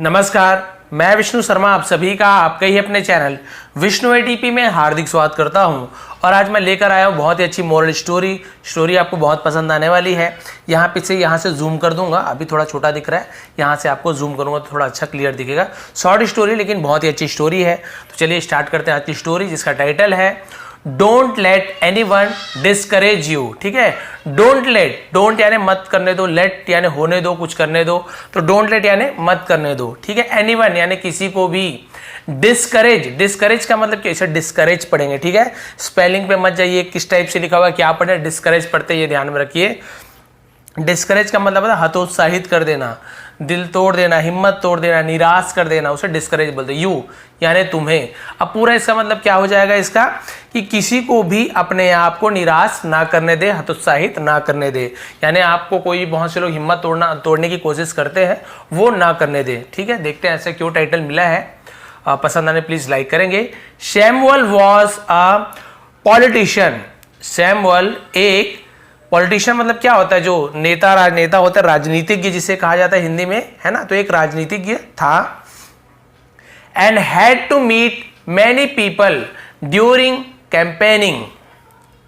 नमस्कार, मैं विष्णु शर्मा आप सभी का आपके ही अपने चैनल विष्णु एटीपी में हार्दिक स्वागत करता हूं। और आज मैं लेकर आया हूं बहुत ही अच्छी मोरल स्टोरी आपको बहुत पसंद आने वाली है। यहाँ से जूम कर दूंगा, अभी थोड़ा छोटा दिख रहा है, यहाँ से आपको जूम करूंगा तो थोड़ा अच्छा क्लियर दिखेगा। शॉर्ट स्टोरी लेकिन बहुत ही अच्छी स्टोरी है। तो चलिए स्टार्ट करते हैं आज की स्टोरी, जिसका टाइटल है don't let anyone discourage you. ठीक है, डोंट यानी मत करने दो, लेट यानी होने दो, कुछ करने दो, तो डोंट लेट यानी मत करने दो। ठीक है, एनीवन यानी किसी को भी, डिस्करेज का मतलब कैसे डिस्करेज पढ़ेंगे। ठीक है, स्पेलिंग पे मत जाइए, किस टाइप से लिखा हुआ क्या पढ़े, डिस्करेज पढ़ते ये ध्यान में रखिए। डिस्करेज का मतलब है हतोत्साहित कर देना, दिल तोड़ देना, हिम्मत तोड़ देना, निराश कर देना, उसे डिस्करेज बोलते हैं। यू यानी तुम्हें। अब पूरा इसका मतलब क्या हो जाएगा इसका, कि किसी को भी अपने आप को निराश ना करने दे, हतोत्साहित ना करने दे। यानी आपको कोई बहुत से लोग हिम्मत तोड़ने की कोशिश करते हैं, वो ना करने दे। ठीक है, देखते हैं ऐसे क्यों टाइटल मिला है। पसंद आने प्लीज लाइक करेंगे। Samuel was a politician. Samuel एक पॉलिटिशियन मतलब क्या होता है, जो राजनेता होता है, राजनीतिज्ञ जिसे कहा जाता है हिंदी में, है ना। तो एक राजनीतिज्ञ था। And had to meet many people during campaigning.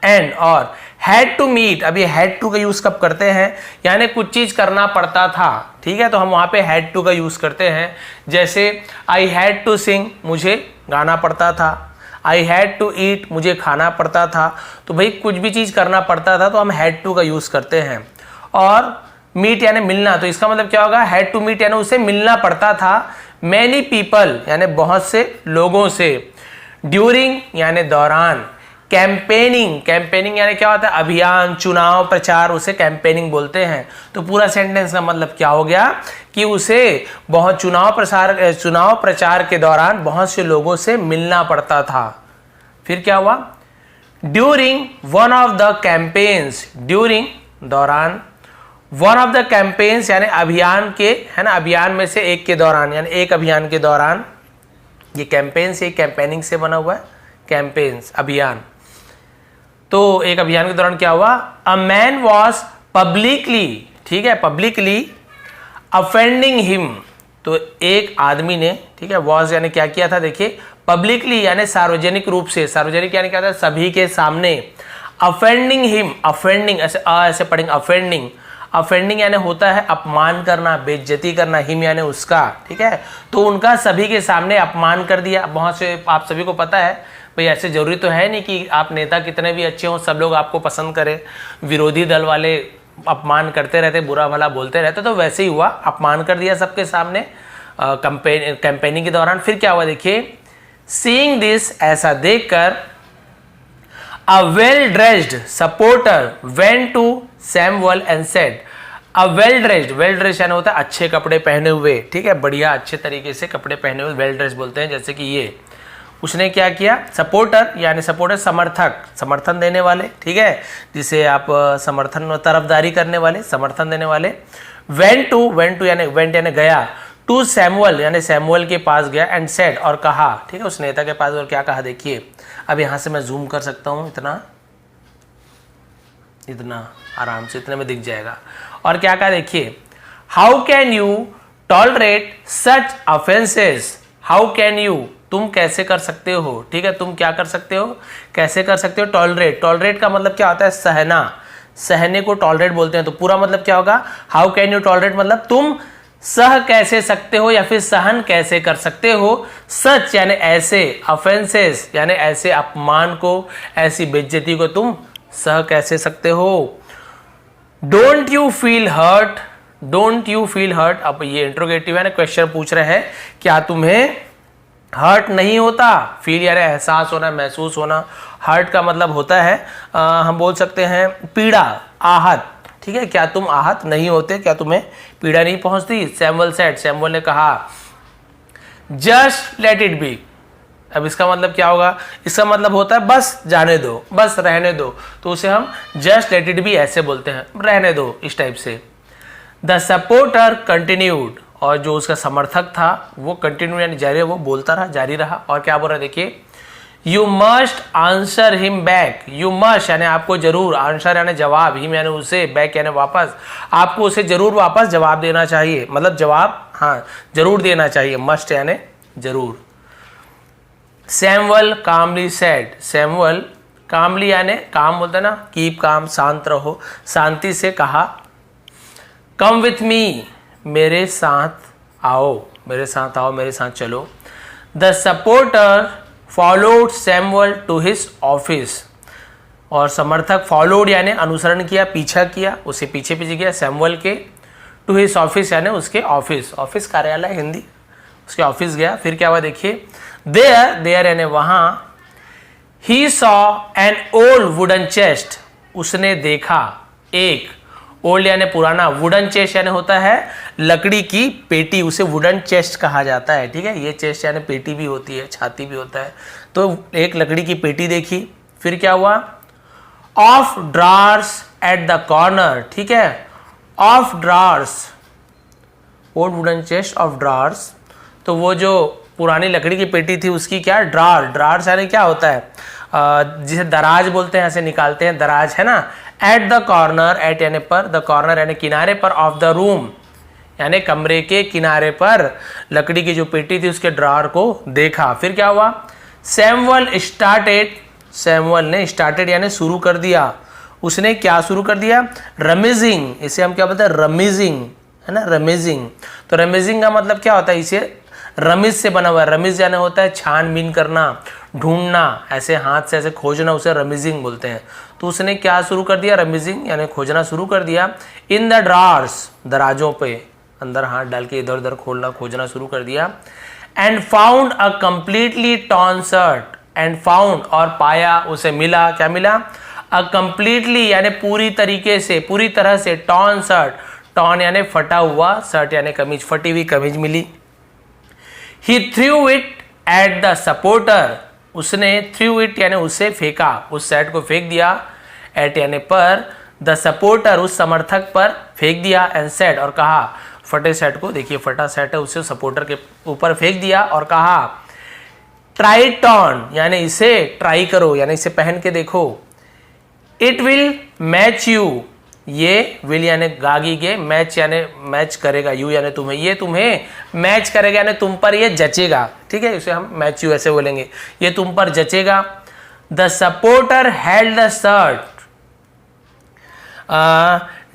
And और हैड टू मीट, अब ये हैड टू का यूज कब करते हैं, यानी कुछ चीज करना पड़ता था। ठीक है, तो हम वहां पे हैड टू का यूज करते हैं। जैसे आई हैड टू सिंग, मुझे गाना पड़ता था। आई हैड टू ईट, मुझे खाना पड़ता था। तो भाई कुछ भी चीज करना पड़ता था तो हम हैड टू का यूज करते हैं। और मीट यानी मिलना, तो इसका मतलब क्या होगा, हैड टू मीट यानी उसे मिलना पड़ता था। मैनी पीपल यानी बहुत से लोगों से। ड्यूरिंग यानी दौरान। कैंपेनिंग यानी क्या होता है, अभियान, चुनाव प्रचार, उसे कैंपेनिंग बोलते हैं। तो पूरा सेंटेंस का मतलब क्या हो गया, कि उसे बहुत चुनाव प्रचार के दौरान बहुत से लोगों से मिलना पड़ता था। फिर क्या हुआ, during one of the campaigns, during दौरान, वन ऑफ द कैंपेन्स यानी अभियान के, है ना, अभियान में से एक के दौरान, यानी एक अभियान के दौरान। ये कैंपेन्स एक कैंपेनिंग से बना हुआ है, कैंपेन्स अभियान। तो एक अभियान के दौरान क्या हुआ, अ मैन वॉज पब्लिकली, ठीक है, पब्लिकली अफेंडिंग हिम। तो एक आदमी ने, ठीक है, वॉज यानी क्या किया था, देखिए, पब्लिकली यानी सार्वजनिक रूप से, सार्वजनिक यानी क्या था, सभी के सामने। अफेंडिंग हिम, अफेंडिंग ऐसे पढ़ेंगे, अफेंडिंग यानी होता है अपमान करना, बेइज्जती करना, हिम यानी उसका। ठीक है, तो उनका सभी के सामने अपमान कर दिया। बहुत से आप सभी को पता है भाई, ऐसे जरूरी तो है नहीं कि आप नेता कितने भी अच्छे हों सब लोग आपको पसंद करें। विरोधी दल वाले अपमान करते रहते, बुरा भला बोलते रहते, तो वैसे ही हुआ, अपमान कर दिया सबके सामने कैंपेनिंग के दौरान। फिर क्या हुआ, देखिए, सीइंग दिस, ऐसा देखकर, a well dressed supporter went to Samuel and said. A well dressed यानी होता है अच्छे कपड़े पहने हुए। ठीक है, बढ़िया अच्छे तरीके से कपड़े पहने हुए वेल ड्रेस्ड बोलते हैं। जैसे कि ये उसने क्या किया, सपोर्टर यानी सपोर्टर समर्थक, समर्थन देने वाले। ठीक है, जिसे आप समर्थन, तरफदारी करने वाले, समर्थन देने वाले। वेंट यानी गया, टू सैमुअल यानी सैमुअल के पास गया, एंड सेड और कहा। ठीक है, उस नेता के पास और क्या कहा, देखिए, अब यहां से मैं जूम कर सकता हूं, इतना आराम से, इतने में दिख जाएगा। और क्या कहा, देखिए, how can you tolerate such offences. How can you, तुम कैसे कर सकते हो। ठीक है, तुम क्या कर सकते हो, कैसे कर सकते हो, टॉलरेट का मतलब क्या होता है, सहना, सहने को टॉलरेट बोलते हैं। तो पूरा मतलब क्या होगा, हाउ कैन यू टॉलरेट मतलब तुम सह कैसे सकते हो या फिर सहन कैसे कर सकते हो। सच यानी ऐसे, ऑफेंसेस यानी ऐसे अपमान को, ऐसी बेइज्जती को तुम सह कैसे सकते हो। डोंट यू फील हर्ट, अब ये इंट्रोगेटिव है ना, क्वेश्चन पूछ रहे हैं, क्या तुम्हें हर्ट नहीं होता। फील यानी एहसास होना, महसूस होना। हर्ट का मतलब होता है हम बोल सकते हैं पीड़ा, आहत। ठीक है, क्या तुम आहत नहीं होते, क्या तुम्हें पीड़ा नहीं पहुंचती। सैमुअल ने कहा, जस्ट लेट इट बी। अब इसका मतलब क्या होगा, इसका मतलब होता है बस जाने दो, बस रहने दो। तो उसे हम जस्ट लेट इट बी ऐसे बोलते हैं, रहने दो, इस टाइप से। द सपोर्टर कंटिन्यूड, और जो उसका समर्थक था वो कंटिन्यू यानी जारी, वो बोलता रहा, जारी रहा। और क्या बोल रहा है, देखिए, you must answer him back. You must यानी आपको जरूर, आंसर यानी जवाब, हिम यानी उसे, बैक यानी वापस, आपको उसे जरूर वापस जवाब देना चाहिए, मतलब जवाब हाँ जरूर देना चाहिए, मस्ट यानी जरूर। सैमुअल कामली सेड, सैमुअल कामली यानी काम बोलते हैं ना, कीप काम, शांत रहो, शांति से कहा। कम विथ मी, मेरे साथ आओ, मेरे साथ आओ, मेरे साथ चलो। The supporter followed Samuel to his office, और समर्थक फॉलोड यानी अनुसरण किया, पीछा किया, उसे पीछे पीछे किया सैमुअल के, टू हिज ऑफिस यानी उसके ऑफिस, ऑफिस कार्यालय हिंदी, उसके ऑफिस गया। फिर क्या हुआ देखिए, देयर, देयर यानी वहां, he saw an old wooden chest, उसने देखा एक, ओल्ड यानी पुराना, वुडन चेस्ट यानी होता है लकड़ी की पेटी, उसे वुडन चेस्ट कहा जाता है, ठीक है। ये चेस्ट यानी पेटी भी होती है, छाती भी होता है, तो एक लकड़ी की पेटी देखी। फिर क्या हुआ, of drawers at the corner, ठीक है, of drawers, old wooden chest of drawers, तो वो जो पुरानी लकड़ी की पेटी थी उसकी क्या, ड्रार, ड्रार्स यानी क्या होता है, जिसे दराज बोलते हैं, ऐसे निकालते हैं, दराज है ना। एट द कॉर्नर, एट यानी पर, द कॉर्नर यानी किनारे पर, ऑफ द रूम यानी कमरे के किनारे पर लकड़ी की जो पेटी थी उसके ड्रार को देखा। फिर क्या हुआ, सैमुअल स्टार्टेड, सैमुअल ने स्टार्टेड यानी शुरू कर दिया, उसने क्या शुरू कर दिया, रमेजिंग, इसे हम क्या बोलते हैं, रमेजिंग, है ना, रमेजिंग। तो रमेजिंग का मतलब क्या होता है, इसे रमिज से बना हुआ है, रमिज यानी होता है छानबीन करना, ढूंढना, ऐसे हाथ से ऐसे खोजना, उसे रमिजिंग बोलते हैं। तो उसने क्या शुरू कर दिया, रमिजिंग यानी खोजना शुरू कर दिया। इन द ड्रार्स, दराजों पे अंदर हाथ डाल के इधर उधर खोलना, खोजना शुरू कर दिया। And found a completely torn shirt, and found और पाया, उसे मिला, क्या मिला, अ कंप्लीटली यानी पूरी तरीके से, पूरी तरह से, टॉर्न शर्ट, टॉर्न यानी फटा हुआ, शर्ट यानी कमीज, फटी हुई कमीज मिली। He threw it at the supporter, उसने threw it यानी उसे फेंका, उस शर्ट को फेंक दिया, at यानी पर, the supporter उस समर्थक पर फेंक दिया, and said और कहा, फटे शर्ट को देखिए, फटा शर्ट है, उसे सपोर्टर के ऊपर फेंक दिया और कहा, try it on यानी इसे ट्राई करो, यानी इसे पहन के देखो। It will match you, ये विल यानी गागी के, मैच यानी मैच करेगा, यू यानी तुम्हें, ये तुम्हें मैच करेगा यानी तुम पर ये जचेगा, ठीक है, इसे हम मैच यू ऐसे बोलेंगे, ये तुम पर जचेगा। The supporter held the shirt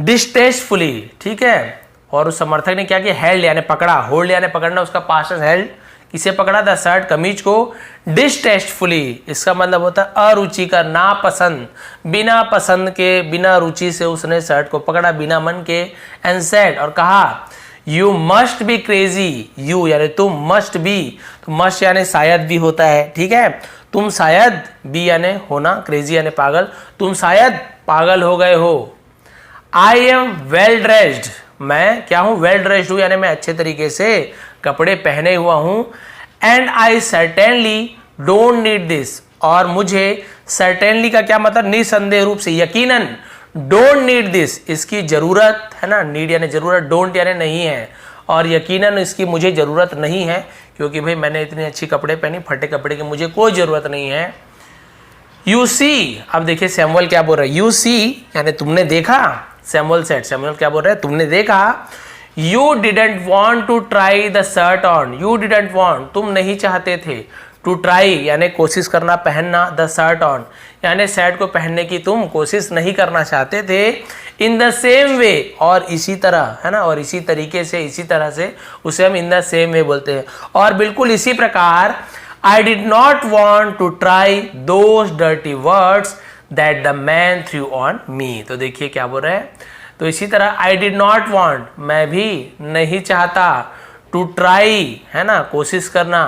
distastefully, ठीक है, और उस समर्थक ने क्या किया, हेल्ड यानी पकड़ा, होल्ड यानी पकड़ना, उसका पास्ट हेल्ड, किसे पकड़ा, द शर्ट कमीज को, डिस्टेस्टफुली इसका मतलब होता है अरुचिकर, नापसंद, बिना पसंद के, बिना रुचि से उसने शर्ट को पकड़ा, बिना मन के। एंड सेड और कहा, you must be crazy, you यानी तुम, मस्ट बी, तो मस्ट यानी शायद भी होता है, ठीक है, तुम शायद, बी यानी होना, क्रेजी यानी पागल, तुम शायद पागल हो गए हो। आई एम वेल ड्रेस्ड, मैं क्या हूं, वेल ड्रेस्ड हूं यानी मैं अच्छे तरीके से कपड़े पहने हुआ हूं। And I certainly don't need this, और मुझे सर्टेनली का क्या मतलब, निसंदेह रूप से, यकीनन, डोंट नीड दिस इसकी जरूरत है ना, नीड यानी जरूरत, डोंट यानी नहीं है, और यकीनन इसकी मुझे जरूरत नहीं है, क्योंकि भाई मैंने इतनी अच्छी कपड़े पहनी, फटे कपड़े की मुझे कोई जरूरत नहीं है। यू सी, अब देखिए सैमुअल क्या बोल रहा है, यू सी यानी तुमने देखा, सैमुअल सेड, सैमुअल क्या बोल रहा है, तुमने देखा। You didn't want to try the shirt on, you didn't want तुम नहीं चाहते थे, टू ट्राई यानी कोशिश करना, पहनना, द शर्ट ऑन यानी शर्ट को पहनने की तुम कोशिश नहीं करना चाहते थे। इन द सेम वे और इसी तरह, है ना, और इसी तरीके से, इसी तरह से उसे हम इन द सेम वे बोलते हैं। और बिल्कुल इसी प्रकार, I did not want to try those dirty words that the man threw on me, तो देखिए क्या बोल रहे हैं, तो इसी तरह आई डिड नॉट वॉन्ट मैं भी नहीं चाहता, टू ट्राई है ना कोशिश करना,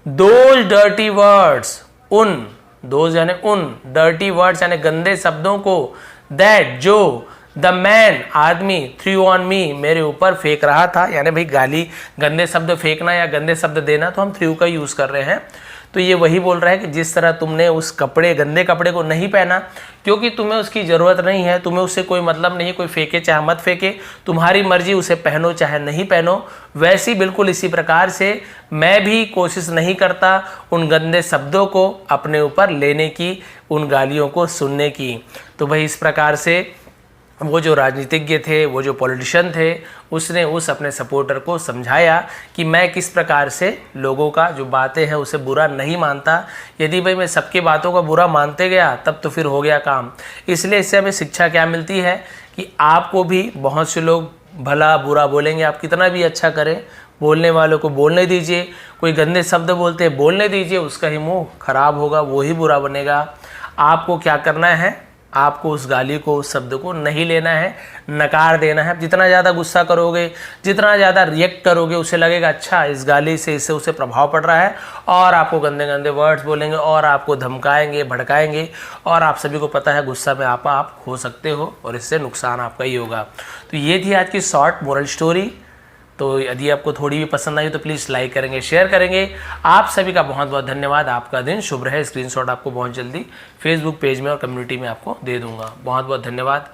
दोज डर्टी वर्ड्स उन, दोज यानी उन, डर्टी वर्ड्स यानी गंदे शब्दों को, दैट जो, द मैन आदमी, थ्रू ऑन मी मेरे ऊपर फेंक रहा था, यानी भाई गाली, गंदे शब्द फेंकना या गंदे शब्द देना, तो हम थ्रू का यूज कर रहे हैं। तो ये वही बोल रहा है कि जिस तरह तुमने उस कपड़े, गंदे कपड़े को नहीं पहना क्योंकि तुम्हें उसकी ज़रूरत नहीं है, तुम्हें उससे कोई मतलब नहीं, कोई फेंके चाहे मत फेंके, तुम्हारी मर्जी, उसे पहनो चाहे नहीं पहनो, वैसी बिल्कुल इसी प्रकार से मैं भी कोशिश नहीं करता उन गंदे शब्दों को अपने ऊपर लेने की, उन गालियों को सुनने की। तो भाई इस प्रकार से वो जो राजनीतिज्ञ थे, वो जो पॉलिटिशियन थे, उसने उस अपने सपोर्टर को समझाया कि मैं किस प्रकार से लोगों का जो बातें हैं उसे बुरा नहीं मानता। यदि भाई मैं सबकी बातों का बुरा मानते गया तब तो फिर हो गया काम। इसलिए इससे हमें शिक्षा क्या मिलती है कि आपको भी बहुत से लोग भला बुरा बोलेंगे, आप कितना भी अच्छा करें, बोलने वालों को बोलने दीजिए। कोई गंदे शब्द बोलते हैं, बोलने दीजिए, उसका ही मुंह खराब होगा, वो ही बुरा बनेगा। आपको क्या करना है, आपको उस गाली को, उस शब्द को नहीं लेना है, नकार देना है। जितना ज़्यादा गुस्सा करोगे, जितना ज़्यादा रिएक्ट करोगे, उसे लगेगा अच्छा इस गाली से इससे उसे प्रभाव पड़ रहा है, और आपको गंदे गंदे वर्ड्स बोलेंगे और आपको धमकाएंगे, भड़काएंगे। और आप सभी को पता है गुस्सा में आप हो सकते हो और इससे नुकसान आपका ही होगा। तो ये थी आज की शॉर्ट मोरल स्टोरी। तो यदि आपको थोड़ी भी पसंद आई तो प्लीज़ लाइक करेंगे, शेयर करेंगे। आप सभी का बहुत बहुत धन्यवाद। आपका दिन शुभ रहे। स्क्रीनशॉट आपको बहुत जल्दी फेसबुक पेज में और कम्युनिटी में आपको दे दूंगा। बहुत बहुत धन्यवाद।